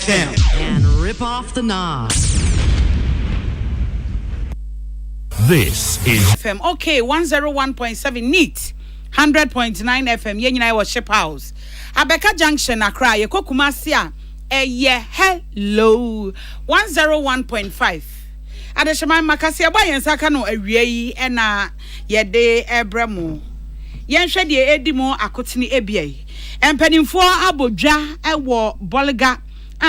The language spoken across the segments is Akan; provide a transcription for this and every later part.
FM and rip off the knob. This is FM. Okay, 101.7 neat. 100.9 FM. Yenyina was Ship House. Abeka Junction Accra. Yeko Kumasi hello. 101.5. Adeshama makasi aba yensaka no awie na yede ebremu. Yenhwe de edimo akotini ebie. Empanimfo abodwa ewo Bolga.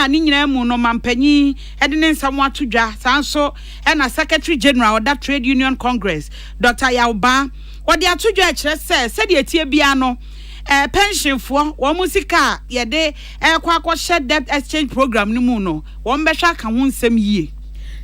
Ni nyina mu no mampanyi ede ne nsam atodwa sanso na Secretary General of that Trade Union Congress Dr. Yauba wode atodwa kire se de etie bia no pension fo wo musika yede kwakwo debt exchange program ni mu no wo mbehwa ka ho nsam yie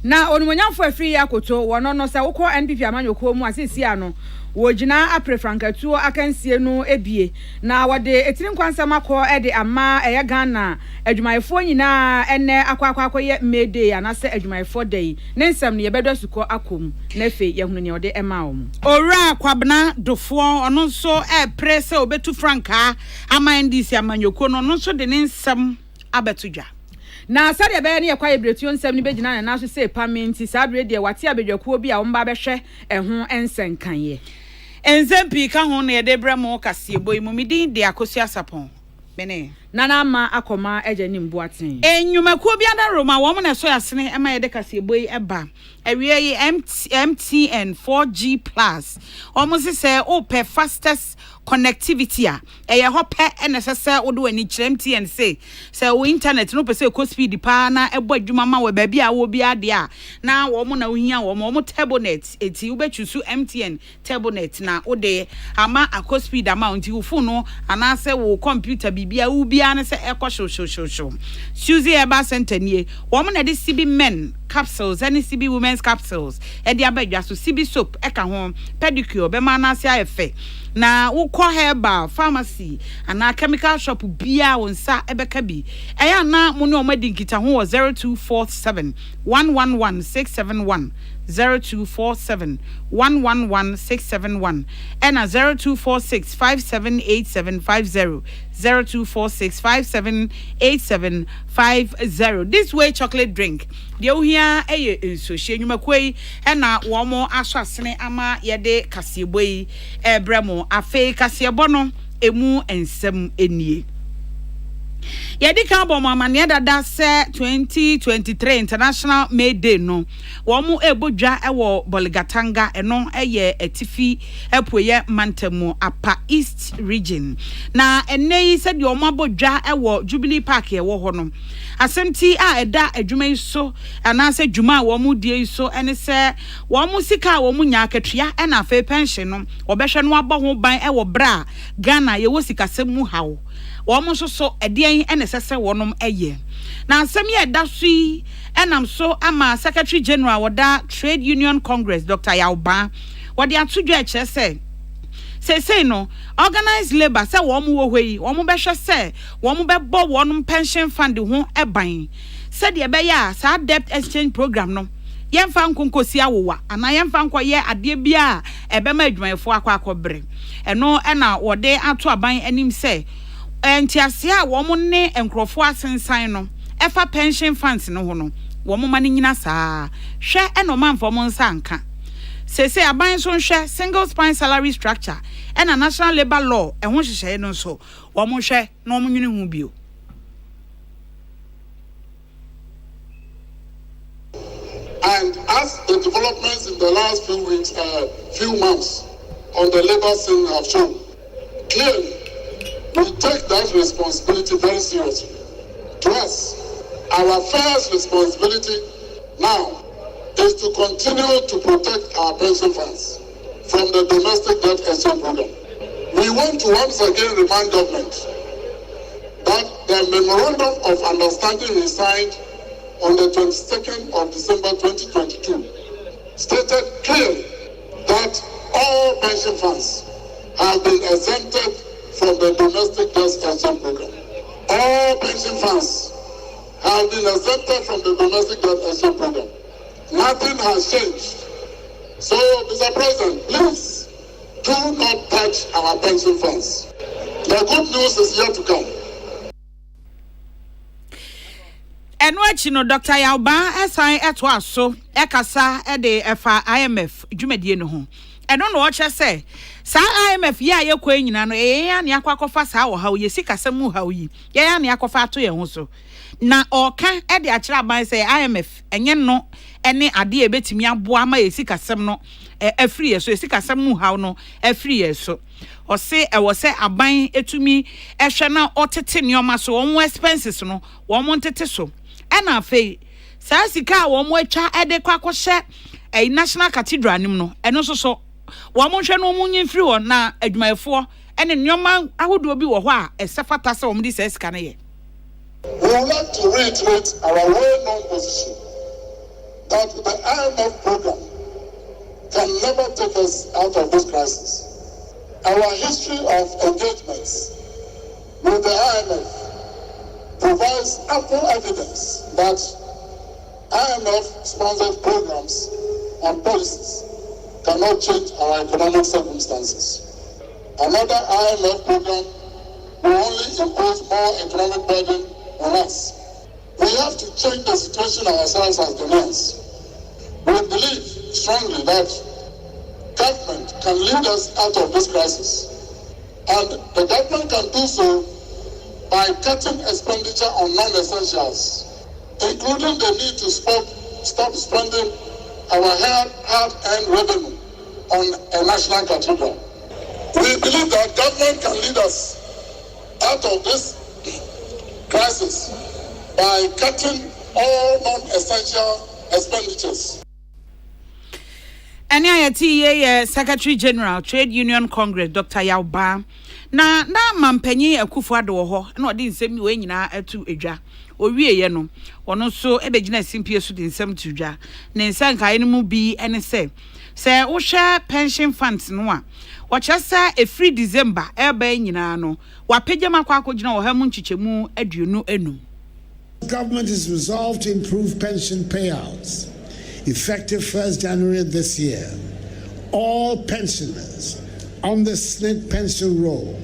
na onumonyafo afiri yakoto wono no se wokọ NPP amanyoko mu asisi ano wojina apre frankatuo akansie no ebie na wode etiri nkwansam akọ ede ama eye Ghana adwumayefo nyina ene akwaye Midday anase adwumayefo day ne nsam ne yebedo suko akom na fe yehunu ne ode ema wo ora kwabna dofo ono nso pre se obetu franka ama ndisi amanyoko no nso de ne nsam abetudwa na sade be ne yakwa ebretuo nsam ne begina na so se pamenti sadre de wate abedwakuo bi a wo mba behwe eho ensenkan ye enzempi ka ho na yede bremo kasebo imumidin de akosua sapon bene nana ma akoma eje ni mbuaten enyumakuo bi ada roma wo mo na so yasene ema yede kasebo yi eba awie MTN 4G plus almost say open fastest connectivity eye hope NSS wodo ani kire MTN say wo internet no pese ko speed pa na ebo adwuma ma we ba bia wo bia de a na wo mo na ohia wo mo tablet eti wo bechusu MTN tablet na wo de ama akọ speed amount wo phone no ana se wo computer bibia wo bia na se ekọ sho Suzy Eba Center nie wo mo na de CB men capsules and CB women's capsules e de abadwa so CB soap eka ho pedicure be ma na se ayefe na ukọ herbal pharmacy ana chemical shop bia wonsa ebeka bi eya na mo ne o madi nkita ho 0247 111671 0247 111671 and 0246 578750 0246 578750 this way chocolate drink de ohia eye ensohie nwumakwei na wo mo aso asene ama yede kaseboi ebremo afe kasebo no emu ensem enie yedi ka bo mama ne dada se 2023 International Midday no wo mu ebodwa ewo Bolgatanga eno eye etifi epoye Mantemu apa East region na enei se de omo abodwa ewo Jubilee Park ewo ho no asemti a eda adwuma iso anase dwuma wo mu die iso ene se wo mu sika wo mu nya akatua ena afa pension no obehwe no abọ ho ban ewo bra Ghana ye wo sika semu hawo womo so edian enesese wonom eye na asem ye da sui enam so ama Secretary General woda Trade Union Congress Dr. Yauba wode atudwa ekye say no organized labor say womo wo hweyi womo behwe say womo bebo wonom pension fund ho eban said ye be ya sa debt exchange program no yemfa nkonkosi awowa ana yemfa nkoye ade bia ebema adwumayefo akwakobre eno na wode ato aban anim say entiase a wo mo ne enkrofo asensan no efa pension funds no ho no wo mo mane nyina saa hwe eno manfo mo nsa nka sese aban so hwe single spine salary structure ena national labor law ho hyehyɛ no so wo mo hwe no mo nwene hu bio. And as the developments in the last few weeks, few months on the labor scene have shown, clearly we take that responsibility very seriously. To us, our first responsibility now is to continue to protect our pension funds from the domestic debt exchange program. We want to once again remind government that the memorandum of understanding we signed on the 22nd of December 2022 stated clearly that all pension funds have been exempted from the domestic debt exchange program. All pension funds have been exempted from the domestic debt exchange program. Nothing has changed. So, Mr. President, please do not touch our pension funds. The good news is yet to come. And what you know, Dr. Yauba, SI at was so, Ekasa, Ede, Efa, IMF, Jumedi no home. I don't know what you say. Sa IMF, ya queen, and yakwakofa sao, how ye seek a samu how ye, ya yakwafa to your so. Na or can Ede Achra by say IMF, and yen no, any idea betting me boama, ye seek a sam no, a free, so ye seek a samu how no, a free, so. Or say I was say a buying it to me, a shana or tetin your maso, one expenses no, one wanted to so. And I say, Sassika, one more cha at the quack share a national cathedral, no, and also so. One more no moon free or na at my four, and in your man, I would be a while, a safatasa on this escanaye. We would like to reiterate our well-known position that the IMF program can never take us out of this crisis. Our history of engagements with the IMF provides ample evidence that IMF-sponsored programs and policies cannot change our economic circumstances. Another IMF program will only impose more economic burden on us. We have to change the situation ourselves as Ghanaians. We believe strongly that government can lead us out of this crisis. And the government can do so by cutting expenditure on non-essentials, including the need to stop spending our hard-earned revenue on a national cathedral. We believe that government can lead us out of this crisis by cutting all non-essential expenditures. And I tea Secretary General Trade Union Congress Dr. Yauba. Na mampenyi Akufo-Addo ho na odi nsem we nyina atu edwa. Owie ye no. Ono so ebegyina simpie so di nsem tu dwa. Ne nsankae no mu bi ene se wo hwe pension funds no a wɔkyerɛ sɛ free December eba nyina no wapegyama kwa akogina wo ha mu nchichemu aduonu enum. Government is resolved to improve pension payouts. Effective 1st January this year, all pensioners on the SNP pension roll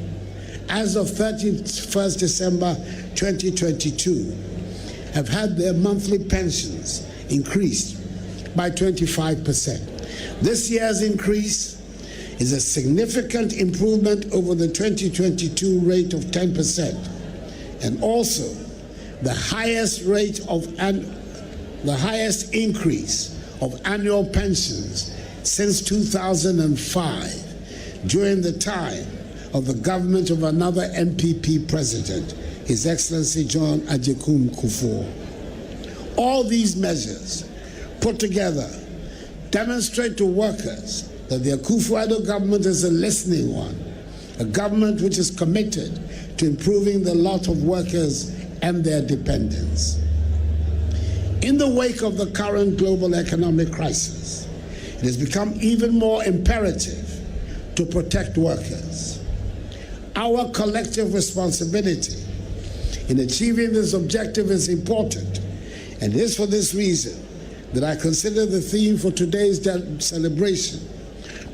as of 31st December 2022 have had their monthly pensions increased by 25%. This year's increase is a significant improvement over the 2022 rate of 10% and also the highest increase of annual pensions since 2005 during the time of the government of another MPP president, His Excellency John Agyekum Kufuor. All these measures put together demonstrate to workers that the Akufo-Addo government is a listening one, a government which is committed to improving the lot of workers and their dependents. In the wake of the current global economic crisis, it has become even more imperative to protect workers. Our collective responsibility in achieving this objective is important, and it is for this reason that I consider the theme for today's celebration,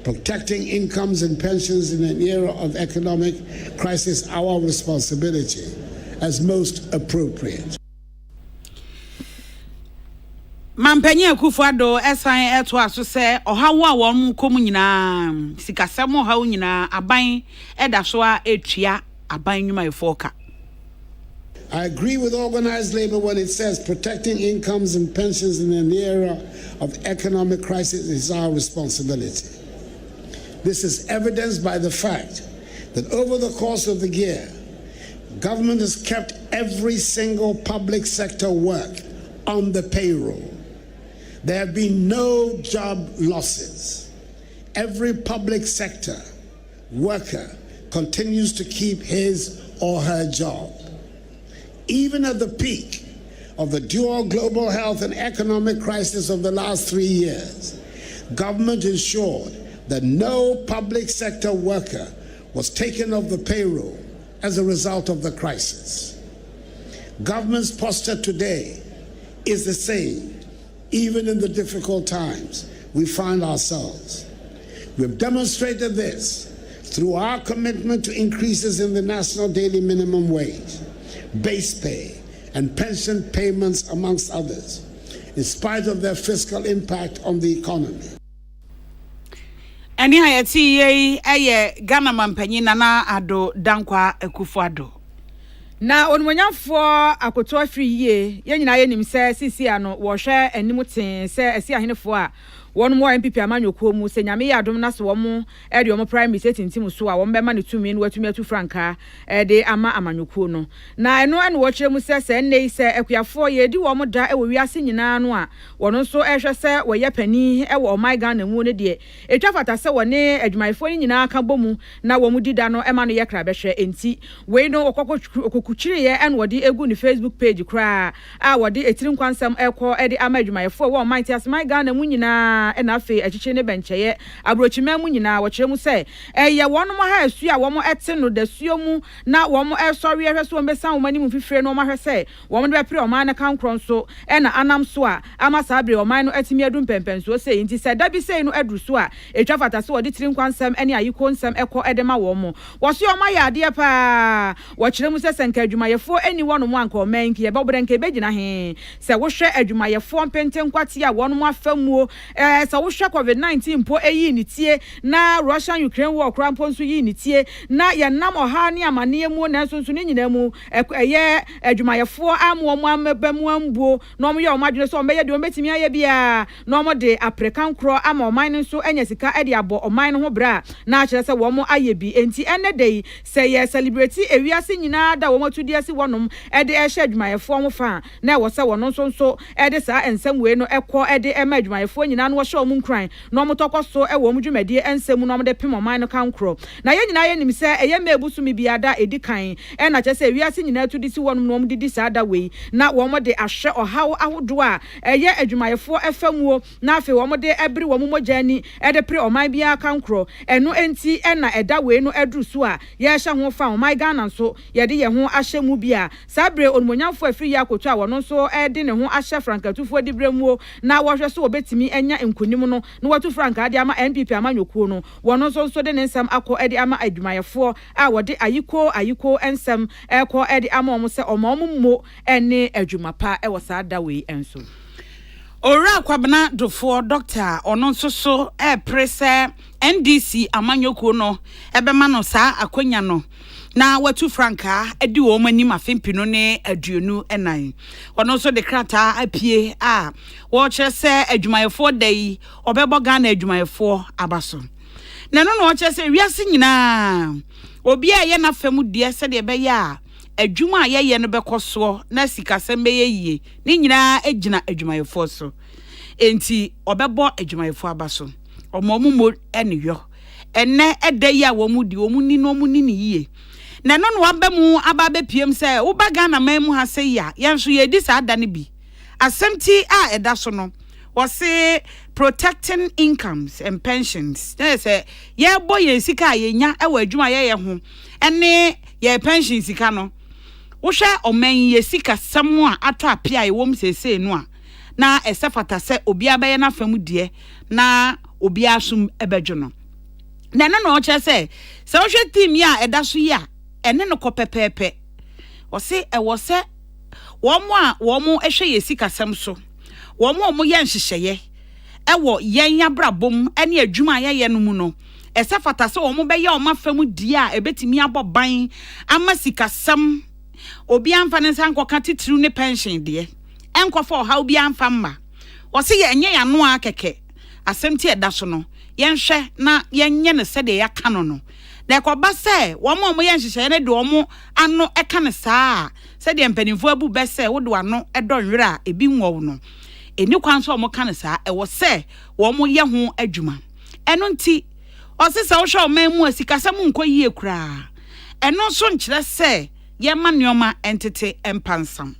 protecting incomes and pensions in an era of economic crisis, our responsibility, as most appropriate. Mampenyi Akufo-Addo esan eto aso se ohawo a won mu komu nyina sikasem ohawo nyina aban eda so a etua aban nwuma efoka. I agree with organized labor when it says protecting incomes and pensions in an era of economic crisis is our responsibility. This is evidenced by the fact that over the course of the year, government has kept every single public sector work on the payroll. There have been no job losses. Every public sector worker continues to keep his or her job. Even at the peak of the dual global health and economic crisis of the last 3 years, government ensured that no public sector worker was taken off the payroll as a result of the crisis. Government's posture today is the same, even in the difficult times we find ourselves. We've demonstrated this through our commitment to increases in the national daily minimum wage, base pay, and pension payments, amongst others, in spite of their fiscal impact on the economy. Ani ayati ye Ghana mampanyi Nana Ado Dankwa Akufo-Addo. Na onumonyafo akoto afiri ye nyina ye nim se sisi ano wo hwe animuten se esi ahenefo a won mo MPP amanyoko mu se nyame ya adom na so wo mo e de wo prime state ntim so a wo mbema ne tumi no watumi atu franka e de ama amanyoko no na eno ene wo kire mu se nei se ekuafo ye di wo mo da e wo wiase nyina no a wono so ehwe se wo ye pani e wo my Ghana mu ne de etwa fata se wo ne adwumayefo nyina ka bomu na wo mu dida no e ma no ye kra behwe enti we no okukuchire ye ene wo di egu ni Facebook page kra a wo di etirin kwansam ekọ e de ama adwumayefo wo my tias my Ghana mu nyina na afi achiche ne bencheye abrochima mu nyina wo kire mu se ye wono mo ha asu a wo mo ete no da suo mu na wo mo sori ehwe so mbesa wo mani mu fifire no mo hwe se wo mo de be pre o man na kan kron so na anam so a ama sabre o man no atimi adum pempen so se nti se da bi se no adru so a etwa fata so wo de tirin kwansam ene ayiko nsam ekọ edema wo mo wo so o ma ya ade pa wo kire mu se senka adwumayefo eni wono mo anka o man ki ye bobere nka begina he se wo hwe adwumayefo mpenten kwate a wono mo afamuo sa wo hwe COVID-19 po eyi ni tie na Russian Ukraine war krampo nso yi ni tie na ya nam oha ne amane mu na nso ne nyina mu eye adwumayefo amwo mu amabam ambuo na omo ye omadwene so ombe ye de ometimi aye bia na omo de aprekan kro ama oman nso enya sika e de abo oman no ho bra na a kire se wo mo aye bi enti ene dey se ye celebrate ewiase nyina da wo matudi ase wonom e de e hye adwumayefo mo fa na wo se wono nso e de sa ensam we no ekọ e de ema adwumayefo nyina no wo mu nkran na omotokwaso e wo mu dwumade ensam no omde pem oman no kankro na ye nyina ye nim se eye mebusu mi biada edikan e na che se wiase nyina tudi si wonum no omde di saada wei na wo mo de ahwe ohaw ahodo a eye adwumayefo efamuo na afi wo mo de ebri wo mo mogani e de pre oman bia kankro eno enti e na eda wei no edru so a ye hye ho fa oman Ghana nso ye de ye ho ahye mu bia sabre onmonyamfo afiri ya kotu a wono nso e de ne ho ahye frankatufo di bremuo na wo hwe so obetimi enya nkunim no na watu franka ade ama NPP amanyoko no wono nso de ne nsam akọ ede ama adwumayefo a wode ayiko ensam ekọ ede ama omo se omo ene adwumapa e wosada we enso Ora kwabena dofo doctor ono nso so prese NDC amanyoko no ebema no sa akonya no na watu franka edi wo mani mafempino ne aduonu enan ono so de krata apie a wo kire se adwumayefo dai obebo Ghana adwumayefo abaso na no wo kire se wiase nyina obi a ye na fam die se de be ya adwuma ye no bekoso na sikasem be ye ni nyina egina adwumayefo so enti obebo adwumayefo abaso omomumo eniyo enne edai a wo mu di wo mu ni no mu ni ye na no waba mu aba be piem se wo ba Ghana man mu ha se ya yenso ye di sa da ne bi asɛmti a eda so no was protecting incomes and pensions na se ye boy ye sika ye nya e wa adwuma ye ho ene ye pension sika no wo hwɛ oman ye sika samu a ato apia e wom sese no a na esefata se obi abaye na fam die na obi asum ebedwo no na no kye se wo hwɛ team ya eda so ya ene no kopepepe o se e wo se wo mo ehwe ye sikasem so wo mo ye nhyehyeye e wo yen yabrabom ene adwuma ye no mu no esefata se wo mo be ye o mafam die a ebetimi aboban ama sikasem obi amfa ne sanko ka titru ne pension de enkofo ha obi amfa mma o se ye enye ya no akeke asɛmti eda so no yenhwɛ na yenye ne se de yaka no na ekoba se wo mo ye nhyehyeye ne de wo mo ano eka ne saa se de mpanimfo abu be se wo de wano edonwere a ebi nwo no eni kwan so mo ka ne saa e wo se wo mo ye ho adwuma eno nti o se se wo hwe o man mu asikasam nko yie kura eno so nkyere se ye ma neoma entity empansam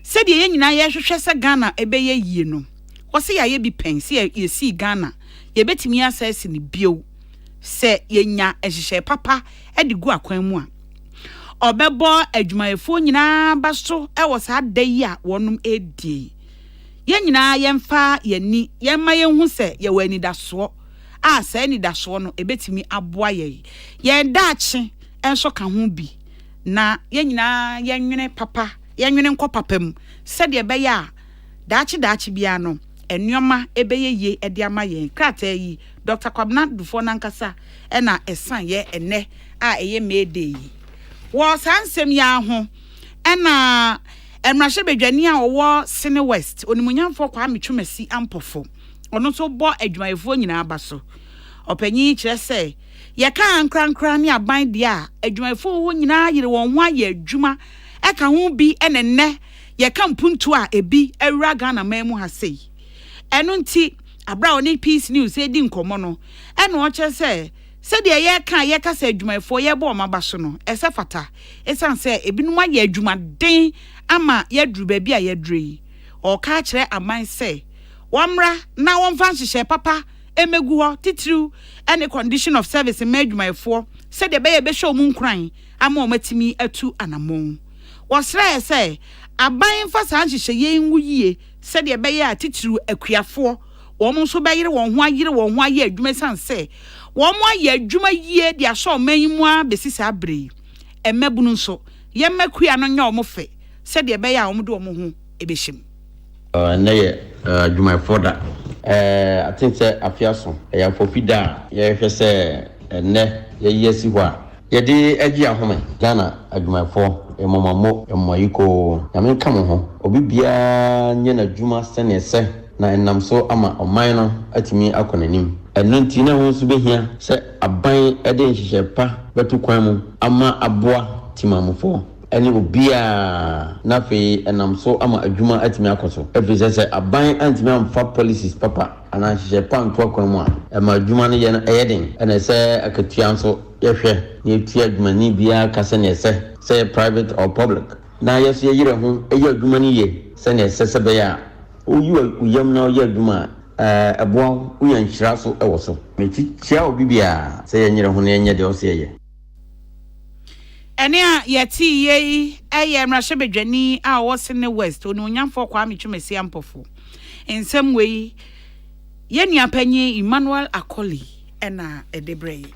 se de ye nyina ye hwehwe se Ghana ebe ye yie no wo se ya ye bi pensi ye si Ghana ye betimi asase ni bio se yenya ehyehyɛ papa edi gu akwan mu a obebo adwumayefo nyina baso e wo sa dayi a wonum edi ye nyina yemfa yani yemma yenhu se ye wani daso a se ni daso no ebetimi aboa ye daache enso ka ho bi na ye nyina yenwene papa yenwene nkɔ papam sɛ de ɛbɛyɛ a daachi bia no enwoma ɛbɛyɛ ye ɛde ama yɛn krata yi Dr. Kwabena Dufo nankasa ɛna ɛsan yɛ ɛnɛ a ɛyɛ Midday yi wɔ sansɛm ya ho ɛna emrahye bedwani a ɔwɔ Sene West onimunyamfo kwa metwumasi ampofo ɔno so bɔ adwumayɛfo nyinaa ba so ɔpanyi kyerɛ sɛ yɛka ankrankra ne aban de a adwumayɛfo ho nyinaa yere wɔn ho ayɛ adwuma ɛka ho bi ɛnennɛ yɛka mpuntu a ebi awura Ghana man mu ha sei ɛno nti abra oni Peace News edi nkɔmɔ no ɛna ɔkyerɛ sɛ de yɛka sɛ adwumayɛfo yɛbɔ ɔma so no ɛsɛ fata ɛsan sɛ ebinom ayɛ adwumaden ama yɛduru baabi a yɛduru yi ɔka kyerɛ aman sɛ wɔmra na wɔmfa nhyehyɛ papa emegu hɔ titiriw ɛne condition of service ma adwumayɛfo sɛ de bɛyɛ bɛhwɛ ɔmo nkran ama ɔmatimi atu anamon wɔsrɛ sɛ aban fa saa nhyehyɛ yɛn ngu yie sɛ de bɛyɛ a titiriw akuafo wɔn nso bɛyere wɔn ho ayɛ adwuma san sɛ wɔn ayɛ adwuma yie de ahyɛ ɔman yi mu a besi saa bere ɛmɛbunu nso yɛmmɛkua no nyɛ ɔmo fɛ sɛ de bɛyɛ a ɔmo de ɔmo ho ɛbɛhyɛm nɛyɛ adwumayɛfo da I think say afiaso ya fofida ya hwɛ sɛ ɛnɛ yɛyi asi hɔ a yɛde agi ahome Ghana adwumayɛfo emomamo emayiko ya menka mo ho obi bia nye na adwuma sɛne sɛ na enam so ama ɔman no atimi akɔnanim ɛno nti na ho so behia sɛ aban ɛde nhyehyɛ pa bɛto kwan mu ama aboa timamofo ɛne obia na fe enam so ama adwuma atimi akɔso efisɛ sɛ aban antimi amfa policies papa ana nhyehyɛ pa nto akwan mu a ɛma adwuma no yɛ no ɛyɛ den ɛna sɛ akatua nso yɛhwɛ na etua adwuma ni bia ka sɛ ne sɛ private or public na yɛso yɛyere ho ɛyɛ adwuma no yɛ sɛ ne sɛ bɛyɛ a oyi uyam na yɛ adwuma ɛboa uya nhyira so ɛwɔ so mechi chia obi bia sɛ yɛnyere ho na yɛnyɛ de ɔsɛ yɛ ene a yɛti yei ɛyɛ mrahye bedwani a ɔwɔ Sene West onimunyamfo kwa metwumasi ampofo ensɛm wei yɛnua panyi Emmanuel Akoli ɛna ɛdebrɛ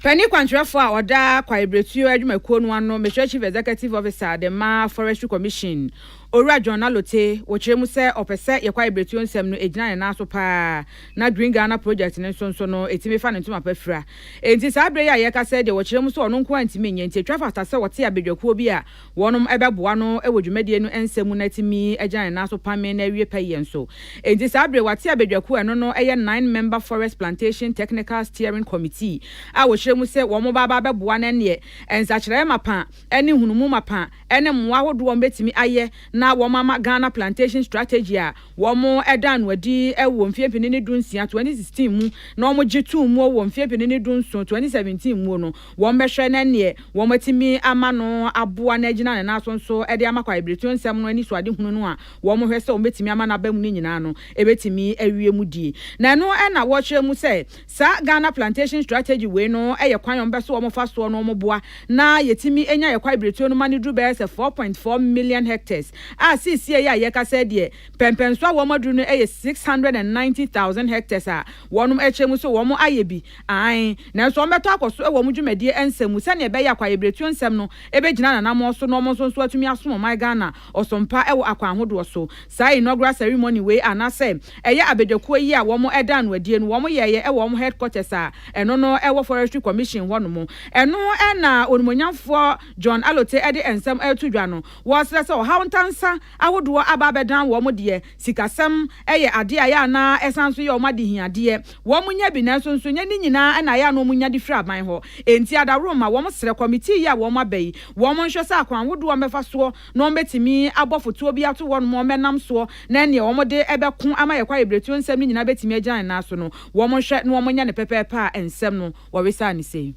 Penny Kwantrefo a oda kwa ibretuo adwumakuo no ano Measure Chief Executive Officer the Ma Forestry Commission Ora John Alote wo kyerɛ mu sɛ opese yɛkwa ibretuo nsɛm no egyina ne naso pa na Green Ghana project ne nso no etimi fa ne ntoma pafira enti saa bre ya yɛka sɛ de wo kyerɛ mu sɛ ɔno nko antimi nye enti atwa fata sɛ wɔte abedwakuo bi a wɔnom ɛbɛboa no ɛwɔ dwumadie no nsɛm na timi egyina ne naso pa me na wie pa yɛn so enti saa bre wɔte abedwakuo ɛno no ɛyɛ 9-member Forest Plantation Technical Steering Committee a wo kyerɛ mu sɛ wɔn baba bɛboa na ne ensakyerɛ mapa ɛne hunumu mapa ɛne mmoa hodo wɔn betimi ayɛ na wɔn Ghana plantation strategy a wɔn ɛdan wadi ɛwɔ mfiepini ne dunsia 2016 mu na wɔn gyetu mu wɔ mfiepini ne dunso 2017 mu no wɔn bɛhwɛ na ne wɔn atimi ama no aboa na gyina ne naso nso ɛde ama kwa ibretu nsɛm no ani so ade hunu no a wɔn hwɛ sɛ wɔn betimi ama na bamu ne nyinaa no ebetimi awie mu die na no ɛna wɔkyerɛ mu sɛ sa Ghana plantation strategy we no ɛyɛ kwan wɔn bɛso wɔn fa so no wɔn boa na yɛtimi enya yɛ kwa ibretu no mani dru bɛyɛ 4.4 million hectares a sisi ya yɛka sɛ deɛ pɛmpɛnso a wɔn aduru no ɛyɛ 690,000 hectares a wɔn ɛkyɛ mu so wɔn ayɛ bi ae na nso wɔn bɛtɔ akɔso ɛwɔ wɔn dwumadie nsɛm mu sɛnea ɛbɛyɛ akwa ibretu nsɛm no ɛbɛgyina nanam so na wɔn nso atumi asom ɔman Ghana ɔsompa ɛwɔ akwa ahodoɔ so saa inaugural ceremony wei anasɛ ɛyɛ abedwakuo yi a wɔn ɛda no adie no wɔn yɛyɛ ɛwɔ wɔn headquarters a ɛno no ɛwɔ Forestry Commission hɔ no mu ɛno ɛna onimonyamfoɔ John Alote ɛde nsɛm ɛto dwa no wɔsrɛ sɛ ɔhaw ntansa ahodoɔ aba bedan wɔn deɛ sikasɛm ɛyɛ ade a ya na ɛsan so yɛ wɔn ade hiadeɛ wɔn nya bi na nso nya ne nyinaa ɛna ya na wɔn nya de firi aban hɔ enti adaroma wɔn srɛ committee yi a wɔn abai wɔn nhwɛ sɛ akwan ahodoɔ mɛfa soɔ na wɔn betimi abɔ fotoɔ bi ato wɔn mo mɛnam soɔ na ne wɔn de ɛbɛko ama yɛ kwa ibretu nsɛm ne nyinaa betimi agya ne naso no wɔn nhwɛ na wɔn nya ne pɛpɛɛpɛ a nsɛm no wɔresa ne sei.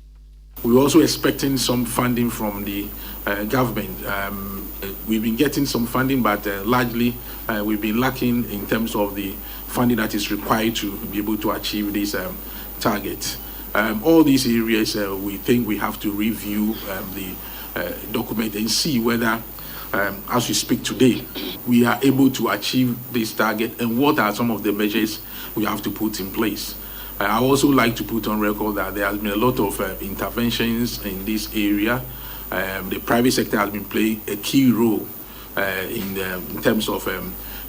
We're also expecting some funding from the government. We've been getting some funding, but largely we've been lacking in terms of the funding that is required to be able to achieve this target. All these areas, we think we have to review the document and see whether, as we speak today, we are able to achieve this target and what are some of the measures we have to put in place. I also like to put on record that there has been a lot of interventions in this area. The private sector has been playing a key role in terms of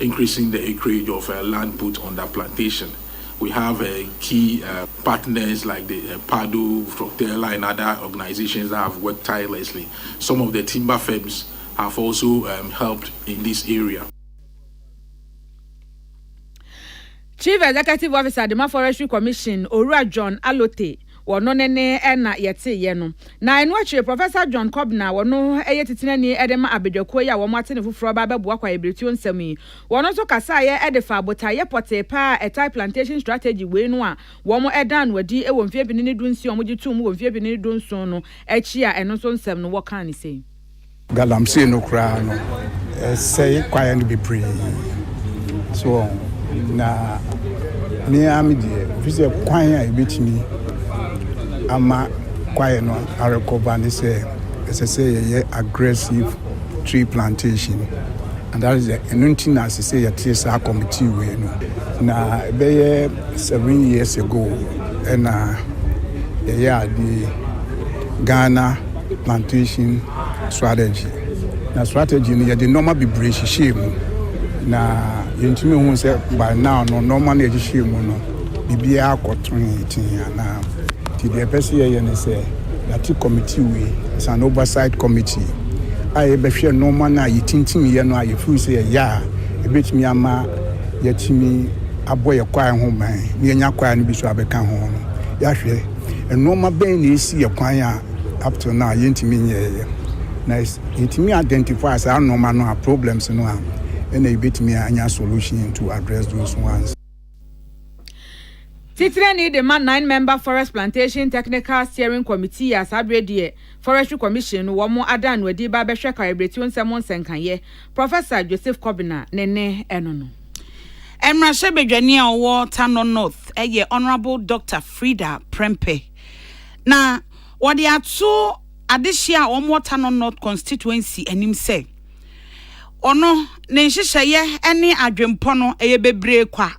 increasing the acreage of land put on that plantation. We have key partners like the PADU, Fructella, and other organizations that have worked tirelessly. Some of the timber firms have also helped in this area. Chief Executive Officer, the Forestry Commission, Ora John Alote, wono nene ena yete ye no. Na enu achire Professor John Kobna wono eyetitine ni edema abedwako ya wo mate ne fufuro ba beboa kwa ebretu nsam yi. Wono so kasa ye edefa abota ye pote pa a type plantation strategy we no a wo mo edan wadi e wo mfie bi ne dunsi o mo gitu mu wo mfie bi ne dunso no echi a eno so nsam no wo kan ni sei. Galamsey no kra no say kwaya no be pre. So na me am die vise kwaya e betimi ama kwaya no recover ni say aggressive tree plantation, and that is the enunti as say a TSA committee we no na be 7 years ago and the Ghana plantation strategy. Na strategy ni the normal be brace shame na yentimi hu say by now no normal na shame no bibia akotun tin na the person here say that committee we is an oversight committee. I be share normal na yitintim ye no I feel say ya e betimi ama yetimi aboye kwan ho man na nya kwan no bi so abeka ho no ya hwe e normal ben na esi ye kwan a up to now yentimi nye nice yetimi identify as our normal no problems no am and e betimi anya solution to address those ones. Titire ni the man 9-member Forest Plantation Technical Steering Committee as Abredie Forestry Commission wo mo adan wadi ba be hwe ka ebretu nsem nsenkaye Professor Joseph Kobina nene eno no. Emrashe bedwani a wo Tano North eye Honorable Dr. Frida Prempe. Na wodi ato adehia wo mo Tano North constituency anim se ono ne nhyehyeye ene adwempo no eye bebre kwa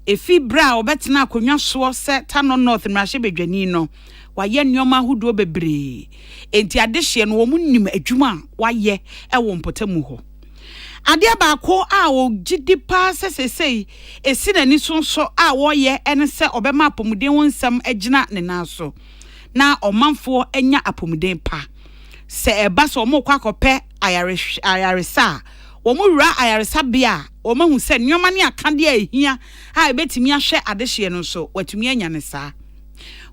efi bra obetena akonwa so se Tano North mrahye bedwani no waye nneoma hudo bebre enti adehye no wo munnim adwuma waye ewo mpotamu ho ade abaako a wo gidipa sesesei esi nani sonso a wo ye ene se obema apomuden wonsam agina ne naso na omanfo enya apomuden pa se eba so mo kwa kope ayaresa wo mu wura ayaresa bia wo mahu se nneoma ne akade ahia a ebetimi ahwe adehye no so watumi anya ne saa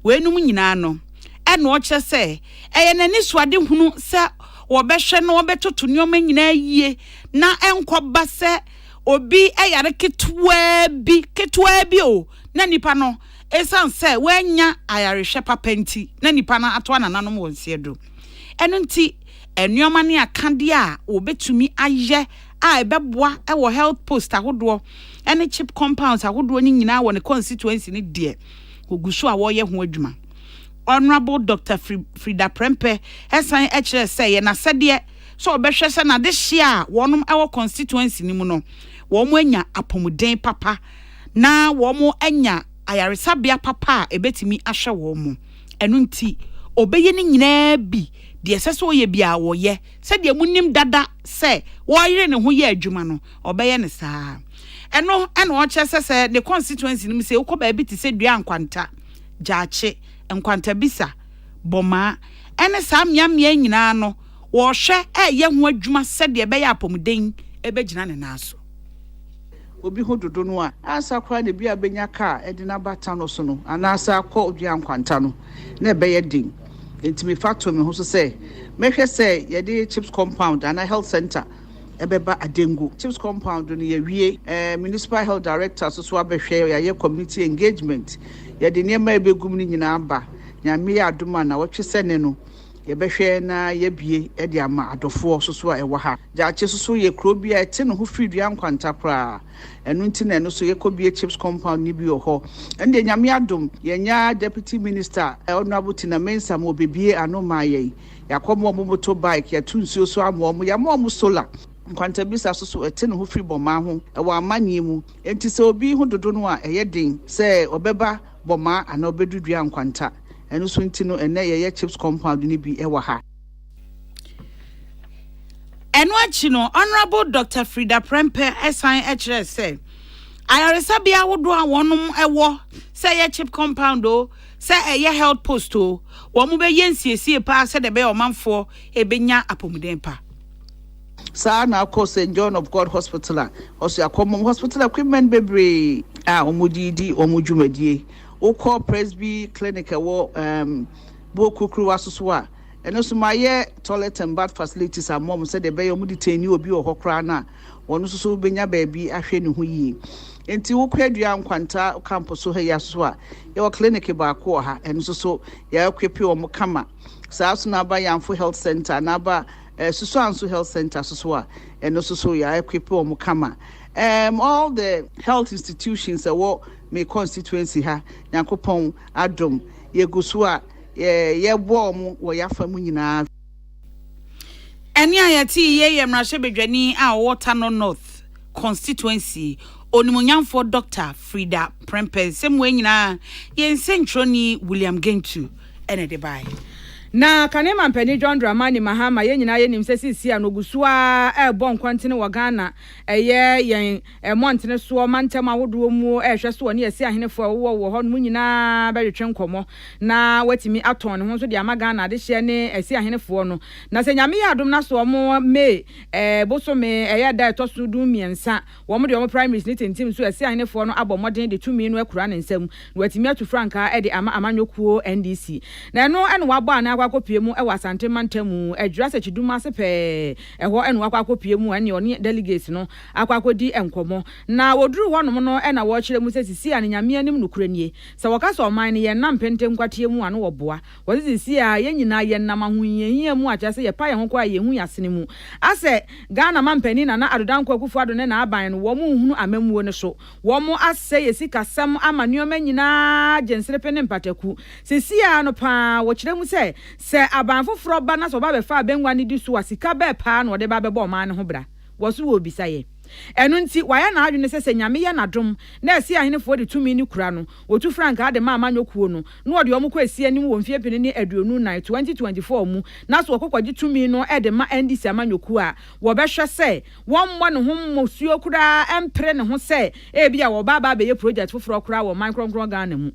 we num nyina no ene o kye se eye nani suade hunu se wo behwe no obetoto nneoma nyina yie na enkoba se obi eyare ketwa bi o na nipa no esan se wanya ayarehwe papenti na nipa na ato anananom wonse do eno nti enneoma ne akade a obetumi aye a ebeboa ewo health post ahodo ene chip compounds ahodo ni nyina wo ne constituency ni de oguso a wo ye ho adwuma. Honorable Dr. Frida Prempe esan ekire say ye na sede so obehwe se na de hia wonum ewo constituency ni mu no wo mo anya apomuden papa na wo mo anya ayaresabia papa ebetimi ahwe wo mo enu nti obeye ni nyina bi de seso ye bia wo ye se de munim dada se wo yire ne ho ye adwuma no obeye ne saa eno o kye se the constituency ni se ukoba bi ti se dua ankwanta jaache enkwanta bisa boma ene saa miamia nyina no wo hwe eye ho adwuma se de be ya apomuden ebegina ne naso obi hododo no a asa kwa ne bia benya ka edina bata no so no anasa akọ dua ankwanta no na ebeye din entimi factor me ho so se mehwe se ye de chips compound and health center ebeba adengu chips compound no ye wie municipal health director so abehwe ye community engagement ye de niema ebegum ni nyina aba nyame ya adoma na wotwe sene no ye behwe na ye bie e de ama adofo so a ewo ha jaache so ye krobi a ete no ho fridua nkwanta kra enu nti na eno so ye kobie chips compound ni bi ho ende nyame adom ye nya deputy minister Honorable Tina Mensa mo bebie anoma ye yakomo mo moto bike ya tunsuo so amo ya mo solar nkwanta bisa so ete no ho firi boma ho ewo amanye mu enti se obi ho dodo no a eye den se obeba boma ana obedudua nkwanta enu so nti no ene ye chips compound ni bi ewa ha. eno achi no Honorable Dr. Frida Prempe esan echere say ayaresa bia wodo a wonum ewo say ye chip compound o say ye health post o wo mu be yensiesie pa say de be omanfo ebenya apomuden pa Sa na akọ St. John of God Hospital also akomom hospital equipment bebre omudidi omudwumadie okọ Presby Clinic wo bokukru asoso a eno so maye toilet and bath facilities are mom said the be omuditeni obi ohokra na wono so benya baabi ahwe ne ho yi enti wokwadua nkwanta campus so ya so a ye clinic ba ko ha eno so ya ekwepe omo kama sa so na ba Yanfo Health Center na ba Suso Anso Health Center so and also so ya equip omo kama all the health institutions that me constituency ha Yankopon adom yeguso a ye bo omo wo yafa mu nyina eni ayati ye mrahye bedwani a Water North constituency onimunyamfo Dr. Frida Prempe semwe nyina ye nsentroni William Gentu ene de bai na kanema mpani John Dramani Mahama ye nyina ye nimsesi sia no gusua ebo nkwantene wa Ghana eye yen montene so mantem awodo mu ehwe so ne yesi ahenefo wo ho no nyina bewetwe nkomo na watimi aton ne ho so de ama Ghana de hye ne esi ahenefo no na se nyame ya adom na so mo me boso me eye da to so du miensa wo mo de wo primaries ni tentim so esi ahenefo no abomoden de tumi no akura ne nsam na watimi atu franka e de ama amanyokuo NDC na no ene wabo ana akopie mu e wasante mantamu adwura se chiduma se pe eho enu akopie mu ene oni delegates no akodi enkomo na woduru honom no e na wo kire mu se sisi ane nyame anim nukure nie se wokasa oman ne ye nam pentem kwatie mu ane woboa wo sisi a ye nyina ye nam ahoyehia mu acha se ye pa ye ho kwa ye hu yasene mu ase Ghana mampani na adodanko akufu ado ne na aban no wo mu hunu amamuo ne so wo mu ase ye sikasam amanuoma nyina gensrepe ne mpataku sisi a no pa wo kire mu se abanfoforo ba na so ba be fa benwa ne di so asika be pa na ode ba be bo man ne ho bra wo so wo bisaye enu nti waya na adwene se nyame ya nadom na esi ahenefo de tumi ni kura no otu frank ade ma amanyokuo no na ode omko esi anim wo mfie pene ni aduonu na 2024 mu na so okokwaji tumi no ede ma NDC amanyokuo a wo be hwe se won mo ne ho mosuo kura empre ne ho se e bia wo ba be ye project foforo kura wo man kronkron Ghana mu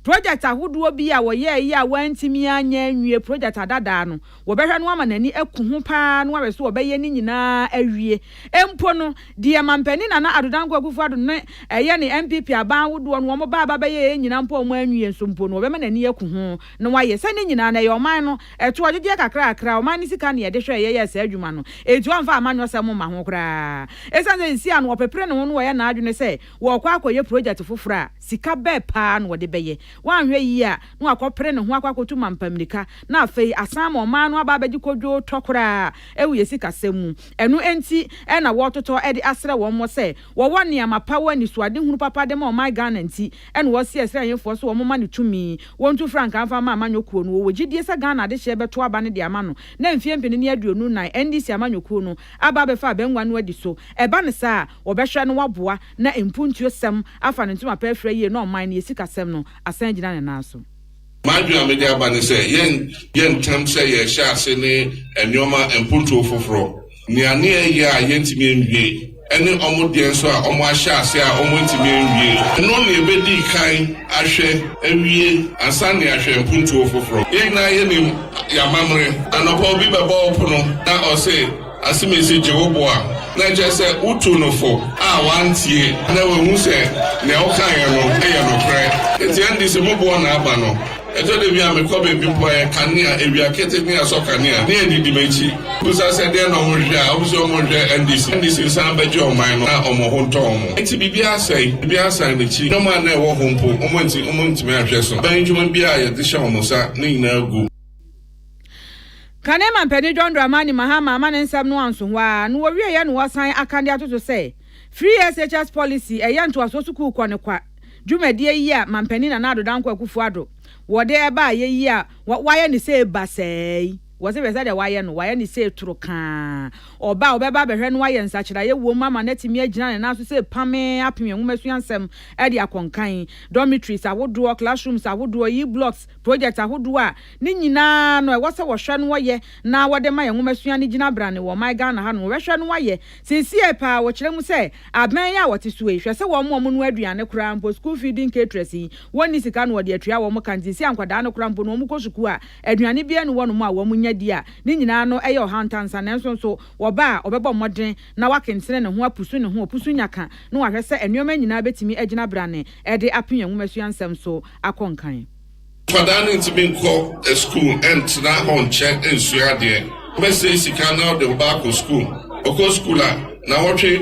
project ahodo bi a wo ye yi a wantimi anya nwie project adada no wo behwe no ama nani aku ho pa no awe so wo be ye ni nyina awie empo no die mampani na adodanko agufu ado ne eye ne MPP aban ahodo no wo ba be ye nyina mpo mo anwie nsompo no wo be ma nani aku ho no waye se ni nyina na ye oman no eto ogege kakra oman ni sika ne ye de hwe ye se adwuma no etu amfa amanyo se mo ma ho kra esanze nsi an wo pepre ne ho no wo ye na adwene se wo kwa akoye project fofora sika be pa no wo de be wanhwe yi a no akopre ne ho akwakotu mampamrika na afei asam oman no aba abegi kodwo tokora ewu yesi kasemu enu enti e na wototo e de asre wo mo se wo wone amapa wani suade hunu papa de ma oman Ghana enti enu wo se esre yefo so wo mo ma ne tumi wontu frank amfa ma amanyokuo no wo gidie se Ghana de hye beto aba ne de ama no na mfie mpene ne aduonu na NDC amanyokuo no aba be fa benwa no adi so eba ne sa wo behwe no waboa na empuntuo sem afa ne ntuma pa afra yi no oman ne yesi kasem no asanjina ne naso Madua Midday abane say yen tam say ye sha se ne enioma empuntu foforo ni ane ya yentimi enwie ene omodie so a omo ahya ase a omo ntimi enwie no ne ebedi kan ahwe awie asane ahwe empuntu foforo yen na ye ni yamamre anopo bi bebo opono na o say asimesi jewoboa na je se utu no fo a wantie na we hu se ne o kan ye no e ye no pre enti andi se mobo na aba no eto de bia me ko be bi po e kanea ewia kete ni aso kanea ne edi di mechi busa se de no ho hwa obuso mo hwe ndc san ba je o man no na omo ho nto omo enti bibia asai ne chi no man na e wo ho mpo omo ntimi ahwe so ban juma bia ye de hye omo sa ne nyina gu kanema mpani John Dramani Mahama amane nsam no anso wa no wie ye no wasan akande atoto se free SHS policy eyanto asosuku kwane kwa dwumadie yi a mampani na adodanko akufu ado wode eba ye yi a waye ne se basai was it that why any say troka or bow beba behren why and such a woman maneti me and now to say pame up me some edia conkain dormitories I would do classrooms I would do e blocks projects I would do nina no was a washan waye now what my woman jina brand or my gun han weshan waye since pa what them say abenya what is way say one woman wedriane kram po school feeding caterers one is can what the tria wo kan see ankwada no kram po no mu kosuku a aduane bia no wo no mu a wo mu nya dia ni nyina no eyo hantansa nanso so wo ba obebo modern na wakensene ne ho apusu ne ho opusu nyaka no wahwe se enuoma nyina betimi agina brane e de apenya nwumasu ansem so akonkan Father needs to be called a school and now on check and suade. Message can now the back of school. Oko schooler, now watch me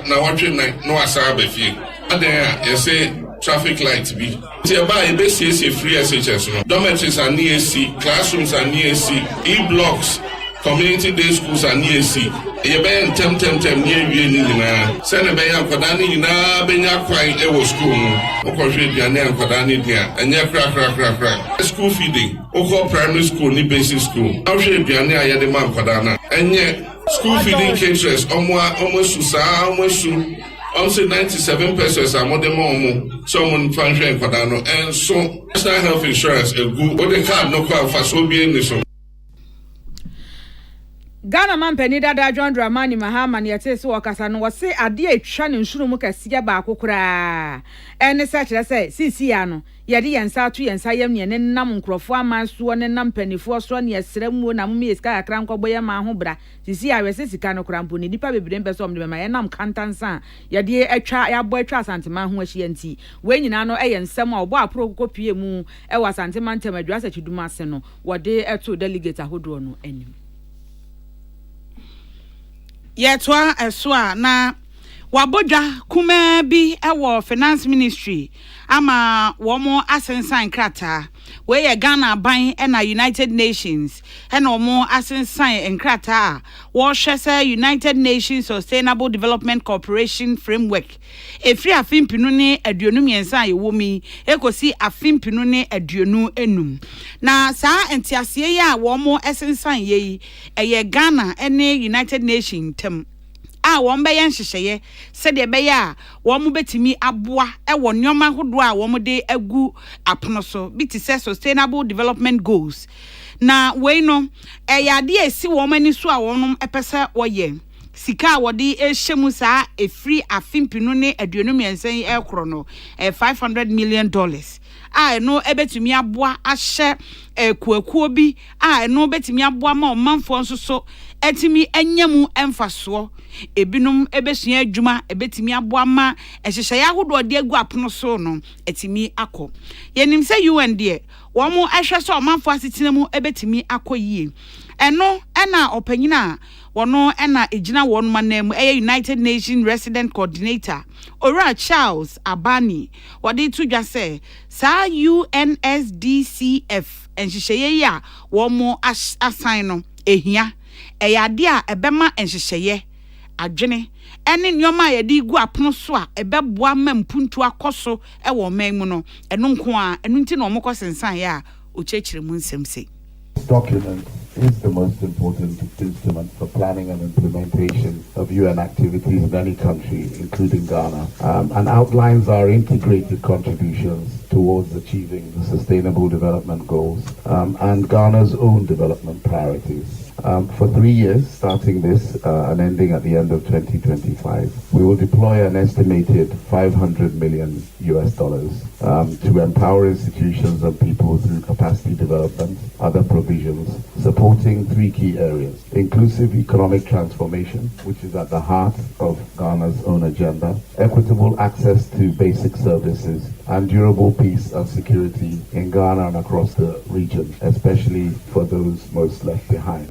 now watch no asabe fee. And there you say traffic lights be. Say by a base free SHS no. Dormitories are near C, classrooms are near C, E-blocks, community day schools are near C. You be tem near you na. Send a bayan kwadani na benya kwai e wo school. Oko hwe biane an kwadani dia. Enye kra. School feeding. Oko primary school ni basic school. Hwe biane aye de man kwadana. Enye school feeding caterers almost su also 97 pesos are more than more. Someone function kwadano and so national health insurance a good what the card no kwa fa so bi ni so. Ghana man penny dada John Dramani Mahama ne yete so wakasa no wose ade atwa ne nsuru mu kase ba akokora ene se kire se sisi ya no yede yensa to yensa yam ne ne nam nkrofo amanso ne nam panifo so ne yesramu na mu yeska akra nkobɔ ya ma ho bra sisi ya wese sika no krampo ne dipa bebre mbe so omde ma ye nam kantansa yede atwa ya bɔ atwa asantema ho ahia nti we nyina no ensem a ɔbɔ apro kokopie mu wa asantema ntem adwa sa twiduma ase no wode eto delegate ahodo no anim yetwa eswa na wabodwa kuma bi ewo finance ministry ama womo asensan krata we ye Ghana ban na United Nations na womo asensan nkrata wo hwese United Nations Sustainable Development Corporation framework efri afimpinu ne aduonu miensa yewo mi ekosi afimpinu ne aduonu enum na saa entiasie ya womo asensan ye eye Ghana ne United Nations tem a won be yen hyehyeye se de be ya won mu betimi aboa e wo nyoma hodo a won de agu apono so bi ti say sustainable development goals na we no ya de esi won mani so a won epese woye sika wo de ehyemu saa efri afimpinu ne aduonu miensen e kro no $500 million a no ebetumi aboa ahye kuakuo bi a no betumi aboa ma omanfo nso so etimi anyam emfaso ebinum ebesua adwuma ebetimi aboa ma ehyehyɛ ya hodo de agu apono so no etimi akɔ yenim sɛ UN de wo mo ahwɛ so omanfo asetena mu ebetimi akɔ yie eno na opanyina wono na ejina won manam United Nations Resident Coordinator Ora Charles Abani wade to dwa sɛ sa UNSDCF enhyehyɛ ya wo mo assign no ehia eyade a ebema enhyehyɛ adwene ene nyoma yedi gu apono so a ebeboa mampuntu akoso e wo man mu no eno nko a eno nti na omokɔ sensan ya o chechire mu nsem sei. Document is the most important instrument for planning and implementation of UN activities in any country, including Ghana, and outlines our integrated contributions towards achieving the Sustainable Development Goals and Ghana's own development priorities. For 3 years, starting this and ending at the end of 2025, we will deploy an estimated $500 million to empower institutions and people through capacity development, other provisions, supporting 3 key areas: inclusive economic transformation, which is at the heart of Ghana's own agenda, equitable access to basic services, and durable peace and security in Ghana and across the region, especially for those most left behind.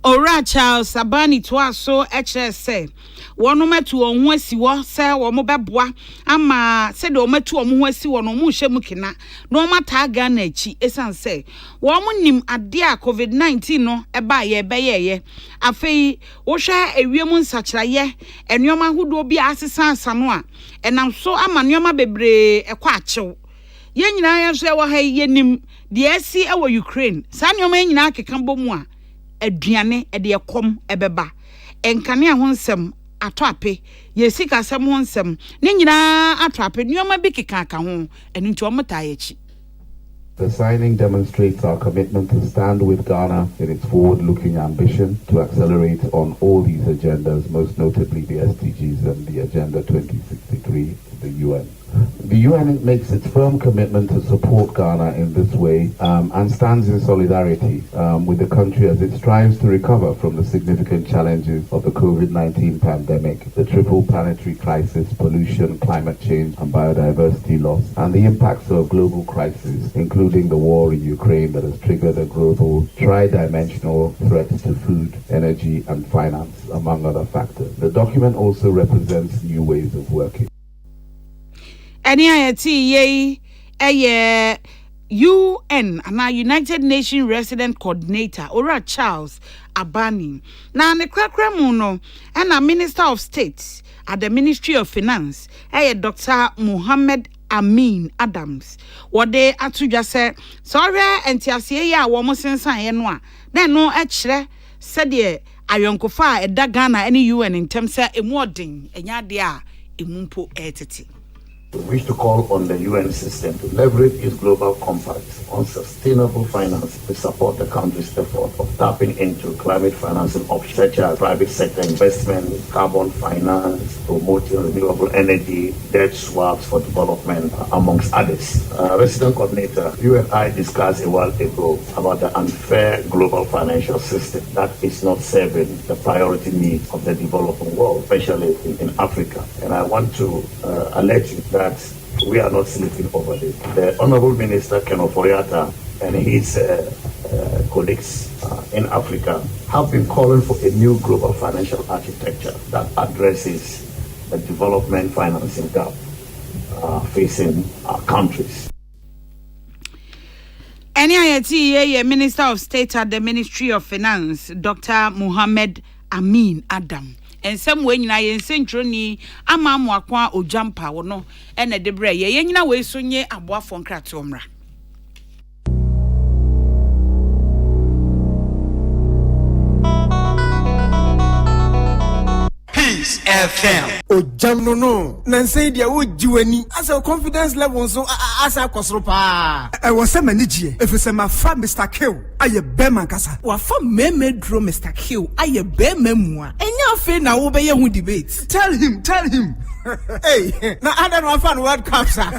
Ora Charles Sabani to aso HSA wono metu onhu asiwo se wo mo beboa ama se de o metu onhu asiwo no mu hye mu kina no mata Ghana achi esan se wo mo nim ade a COVID-19 no eba ye beyeye afei wo hwa ewiem nsakiraye enuoma hodo bi asesa asano a enam so ama nuoma bebre ekwa achew Ye nyina ya so e wo ha yenim de asi e wo Ukraine. Sa nyoma nyina akeka bomu a aduane e de ekom ebeba. Enkane ho nsem atoape ye sika sem ho nsem ne nyina atoape nyoma bi keka aka ho enu nti omta yechi. The signing demonstrates our commitment to stand with Ghana in its forward-looking ambition to accelerate on all these agendas, most notably the SDGs and the Agenda 2063 of the UN. The UN makes its firm commitment to support Ghana in this way and stands in solidarity with the country as it strives to recover from the significant challenges of the COVID-19 pandemic, the triple planetary crisis, pollution, climate change, and biodiversity loss, and the impacts of global crises, including the war in Ukraine that has triggered a global tri-dimensional threat to food, energy, and finance, among other factors. The document also represents new ways of working. Any IAT UN and United Nations Resident Coordinator Ora Charles Abani na ne krakramu no and a Minister of State at the Ministry of Finance Dr. Mohammed Amin Adams what they atuja say sorry entiasie ya wo mo sensan ye no a na no e kire said ye ayonkofa e da Ghana any UN in terms of emodin enya de a emumpo etete. We wish to call on the UN system to leverage its global compact on sustainable finance to support the country's effort of tapping into climate financing options such as private sector investment, carbon finance, promoting renewable energy, debt swaps for development, amongst others. Resident Coordinator, you and I discussed a while ago about the unfair global financial system that is not serving the priority needs of the developing world, especially in Africa. And I want to alert you that we are not sleeping over this. The Honorable Minister Ken Oforiatta and his colleagues in Africa have been calling for a new global financial architecture that addresses the development financing gap facing our countries. NIAT Minister of State at the Ministry of Finance, Dr. Mohammed Amin Adam. And some way na yen centroni ama mwakwa ojampa wono ene debre ye nyina we sonye aboafo nkrato mra. Peace FM. Ojam no nanse dia wo jiwani as a confidence level so asa kwosoro pa. E wo se manijie efese ma fa Mr. Kill aye bema kasa. Wa fa meme dro Mr. Kill aye bema mu a. Enya afi na wo be ye hu debate. Tell him. Hey, na ada no fan World Cup sa.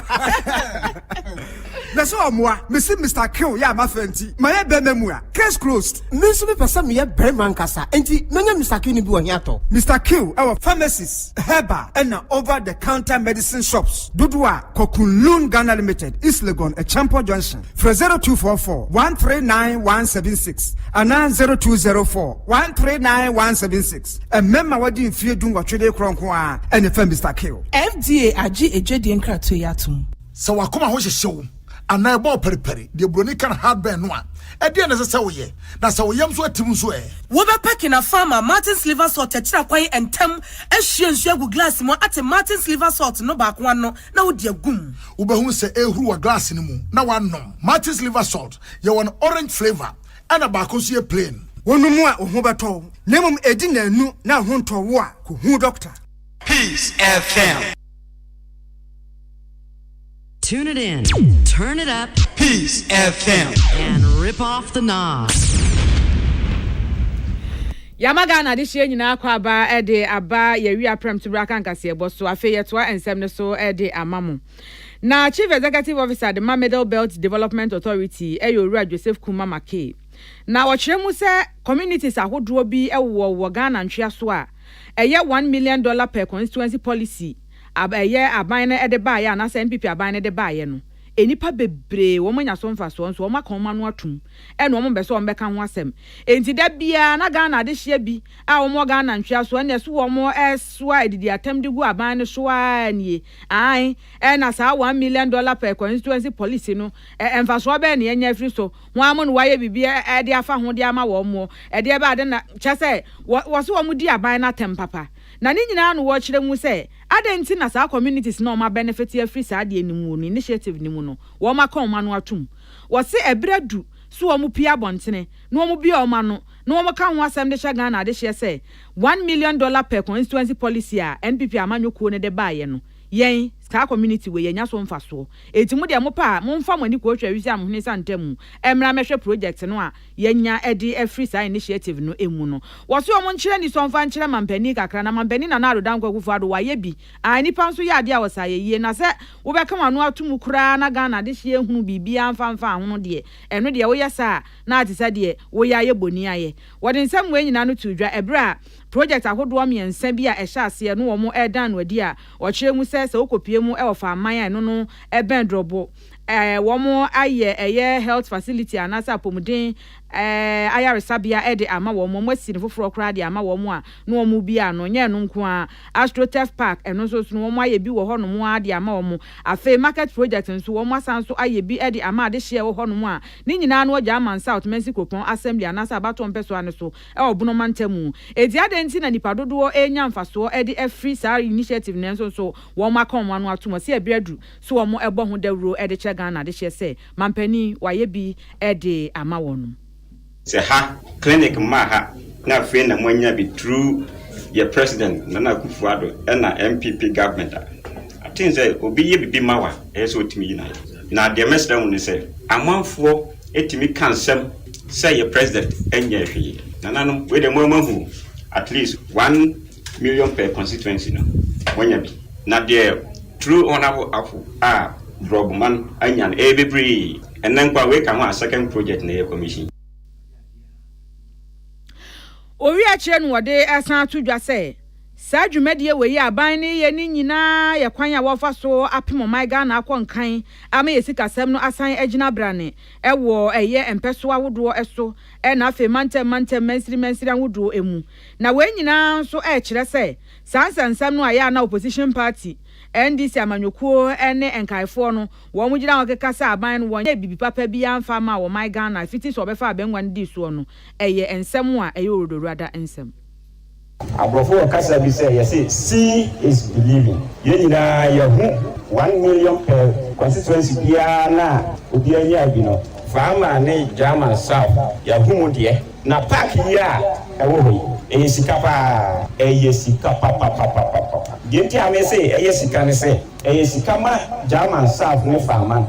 Na so amwa, me see Mr. Kill ya ma fanti. Ma ye bema mu a. Case closed. Me so be person me ye bema kasa. Enti menya Mr. Kill ni bi wo hiato. Mr. Kill our pharmacies, herbal, and over-the-counter medicine shops. Dudua, Kokunlun Ghana Limited, East Legon, a Champo Junction. For 0244-139-176. And 0204-139-176. And member what you feel doing what you do, and the firm Mr. Kill. FDA, Aji, a Jedian Kratoyatum. So Wakuma was a show. And I bought peri, the Bronican hard burn one. At the end of the Sawaye, that's how Yams were Timsway. Woba packing a farmer, Martin's liver salt, a chakway and tem, as she and Shagu glass more at a Martin's liver salt, no back one, no, dear goom. Ubahun say, who a glass in the moon. Now one no. Martin's liver salt, you're an orange flavor, and a bacosia plain. One more, Hobato, Nemum Edina, no, now home to war, who doctor. Peace FM. Tune it in, turn it up, Peace FM, and rip off the knob. Yamagana this year nyina kwaba ede aba yewi aprem to braka nkase eboso afe yetwa ensem ne so ede amamu. Na Chief Executive Officer the Midday Belt Development Authority Eyowura Joseph Kuma Make. Na wokyerɛ mu se communities ahodro bi ewo Ghana ntwea so a eye $1 million per constituency policy. Abaye aban na ede ba ya na se MPP aban na ede ba ye no enipa bebre wo manya so mfa so wo maka ma no atum e no mo be so wo beka ho asem enti da bia na Ghana de hye bi a wo mo Ghana ntwa so na so wo mo eswa edidi atem de gu aban ne so ani ai e na sa $1 million per constituency policy no emfa so be na enya free so ho amo no waye bibia e de afa ho de ama wo mo e de ba de na cha se wo so wo mo di aban na tem papa na ne nyina no wo kire mu se adenti na saa communities no ma benefit free saa de animu no initiative ni mu no wo ma kan ma no atum wo se ebradu so wo mu pia bontene no wo mu bia o ma no no wo kan ho asem de hye Ghana de hye se $1 million per constituency policy a NPP amanyokuo ne de baaye no yen ska community we yenya so mfa so etimu de mo pa mo mfa mani ko twa wisi amhene santamu emra mehwe project no a yenya edi free sa initiative no emu no wo so mo nkyere ni so mfa nkyere mampani kakra na mampani na na adodan kwakufu ado waye bi nipa nso ya ade a wosa ye na se wo be kama no atum kura na Ghana de hye ehunu bibia mfa ho de eno de wo yesa na atisa de wo ya ye boni aye wo de nsam we nyina no tudwa ebra project ahodo amiensa bi a ehya ase no wo mo edan no adi a wo kire mu se okopie mu e ofa aman no no ben drobo wo mo aye health facility anasa pomuden ayaresabia ede ama wo mo asine foforo kra de ama wo mo a no wo mo bi a no nye no nko a astrotef park eno so wo mo aye bi wo ho no mo ade ama wo mo afa market project nso wo mo asan so aye bi ede ama ade hye wo ho no mo a ni nyina no gya man south Mexico pon assembly anasa abaton peso ane so obuno mantamu edi ade nti na nipa dodo enya mfaso ede free sar initiative nenso so wo mo akon mo no atom se ebradu so wo mo ebo ho dawro ede che Ghana de hye se mampani waye bi ede ama wo no se ha clinic ma ha na fe na mwanya bi through your president Nana Akufo-Addo na MPP government I think say obi ye bibi mawa so otimi na de mesra mu ne say amanfo etimi kansem say your president enya hwe nananom we de mahu at least 1 million per constituency no mwanya bi na de through honorable afu drogman anyan bebre enen kwa we kan a second project na commission Ori akire no wode esan atudwa se saa dwumadie we yi aban ne ye ni nyina ye kwan ya wofa so apemo mai Ghana akonkan ama ye sikasem no asan agina brane ewo eye empeso awodo eso na afa mantem mensiri awodo emu na we nyina so kire se sansansam no aya na opposition party NDC amanyokuo ene enkaifo no wo mu gina wokeka sa aban no wonye bibi papa bi amfa ma wo mai Ghana fiti so obefa abenwa ndi so no eye ensem a eye orodorada ensem Abrofo kasa bi say yes see is believing yenina yahu 1 million per constituency bia na obi anya bi no farmer ne German South yahu mu de na park ya ewo hoyi eyesika papa genti ame say eyesika ne say eyesika ma German South ne farmer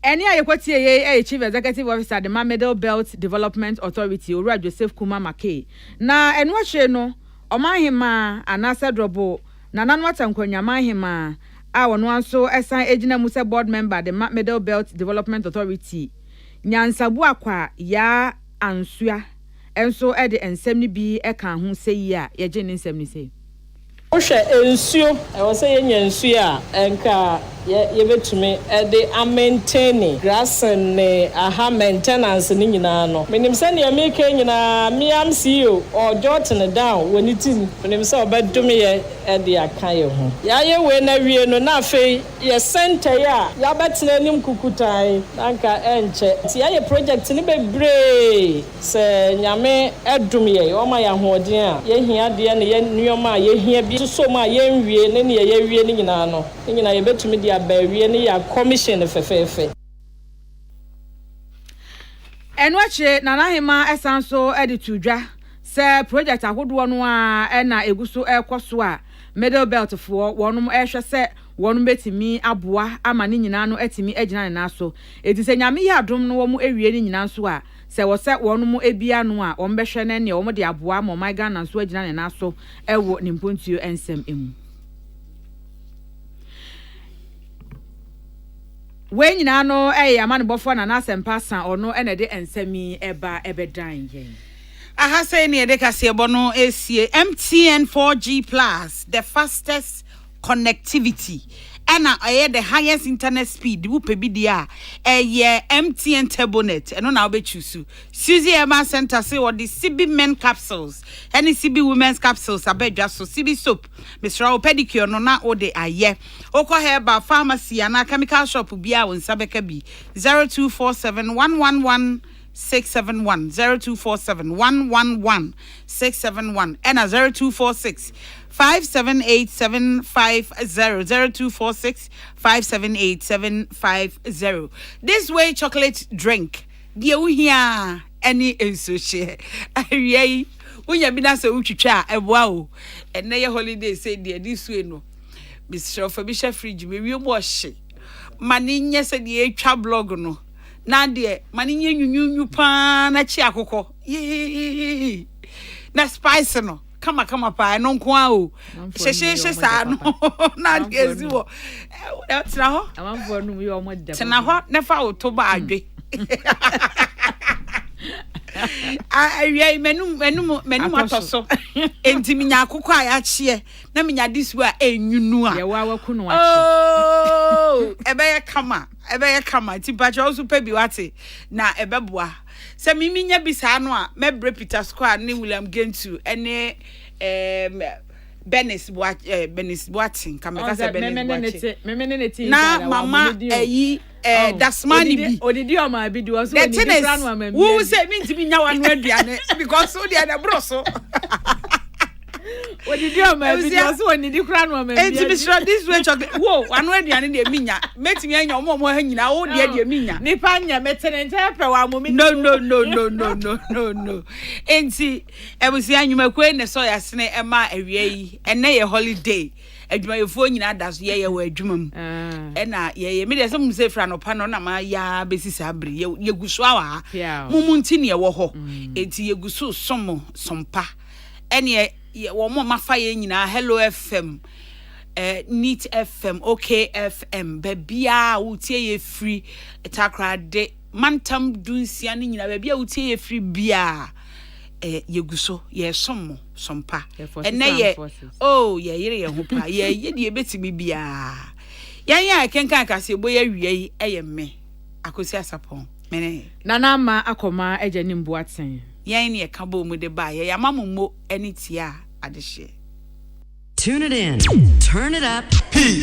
Eni ayekwatie ye Chief Executive Officer the Midday Belt Development Authority Owura Joseph Kuma Make na enu ahye no omahema anasa drobo na nanu atankwanya mahema a wono anso esan egina mu se board member the Midday Belt Development Authority nyansabu akwa ya ansua enso e de ensem ni bi e kan ho seyi a ye gye ne nsem ni sei Osha ensuo e say yenya nsuo a enka ye betumi e de maintain grass ne aha maintenance ni nyina no menim se ne make nyina me am CEO or jotting down when it in menim se obedumi ye e de akan ye ho ya ye we na wie no na afei ye center ya ya betena nim kukutai anka enche ti ya ye project ni bebre se nyame edum ye o ma ya hoden a ye hia de ne ye nuoma ye hia bi so ma ye nwie ne ne ye wie ni nyina no nyina ye betumi de abawie ni ya commission fefefe enu ache nanahema esanso editudwa se project ahodo no a na eguso ekoso a Midday Belt fo wonum ehwe se wonum betimi aboa ama ni nyina no etimi agina ne naso eti se nyame ya adom no wo mu ewie ni nyina so a se wo se wonum ebia no a wo mbehwe ne ne wo de aboa ma my Ghana so agina ne naso ewo ni mpontuo ensem emu we nyina no amane bofo na nasempa san ono ene de ensemi eba ebedan yen aha say ne de kase bono esie MTN 4G Plus the fastest connectivity and the highest internet speed wo pe bi dia MTN Turbonet eno na obechusu Suzy Emma Center say what the CB men capsules any CB women's capsules abedwa so CB soap Mr. Pedicure no na o de aye okwa herba pharmacy and chemical shop bia won sabeka bi 0247111000 671 0247 111 671 and 0246 578 750 0246 578 750. This way chocolate drink. Dear we here any associate. Yay. When you been as a utwicha e wow. And na your holiday say dear this way no. Mr. Fabisha fridge me we wash. Mani nye se de atwa blog no. Na de mani nye nyunyu pa na chi akoko. Ye. Na spice no. Kama pa no nko a o. Sheshe sa no. Na de ezi wo. Tena ho. Amanfo no we omo de. Tena ho na fa o to ba adwe. Awie menum atoso. Enti minya akoko a ya chie. Na minya this way enwunu a. Ye wa waku no achi. Oh, ebe kama. Ti pa cho so pe bi wate. Na ebe boa. Se mimi nya bisa no a mebre Peter Square ne William Gentu ene Benis Boatin kameka se Benis na mama eyi dasmani bi odidi o ma bi do so ni different one ma bi wo say me ntimi nya wanu aduane because so dey na bro so odidi o ma bi do so ni di kra no ma bi enti sure this way chocolate wo wanu aduane dey minya metimi anya omo ha nyina wo dey minya ni pa nya metene nta pe wa mo mi no enti ebusi anyumakwe ne so ya sene ema awie yi ene ye holiday adwumayefo nyina da so ye wa adwumam ena ye me de se mu se fra no pa no na ma ya besisi abre ye guso awa mumu nti ne ye wo ho enti ye guso sompa ene ye wo mo mafa ye nyina Hello FM Neat FM OK FM babia utie ye free takra de mantam dunsia ne nyina babia utie ye free bia yeguso ye sompa ene ye oh ye yire ye ho pa ye de betimi bia yan kenkan kase boy awie eye me akosi asapon mene nana ma akoma ejani mboaten yan ne ka bo mu de ba ye yamammo enitia adehye. Tune it in, turn it up. Peace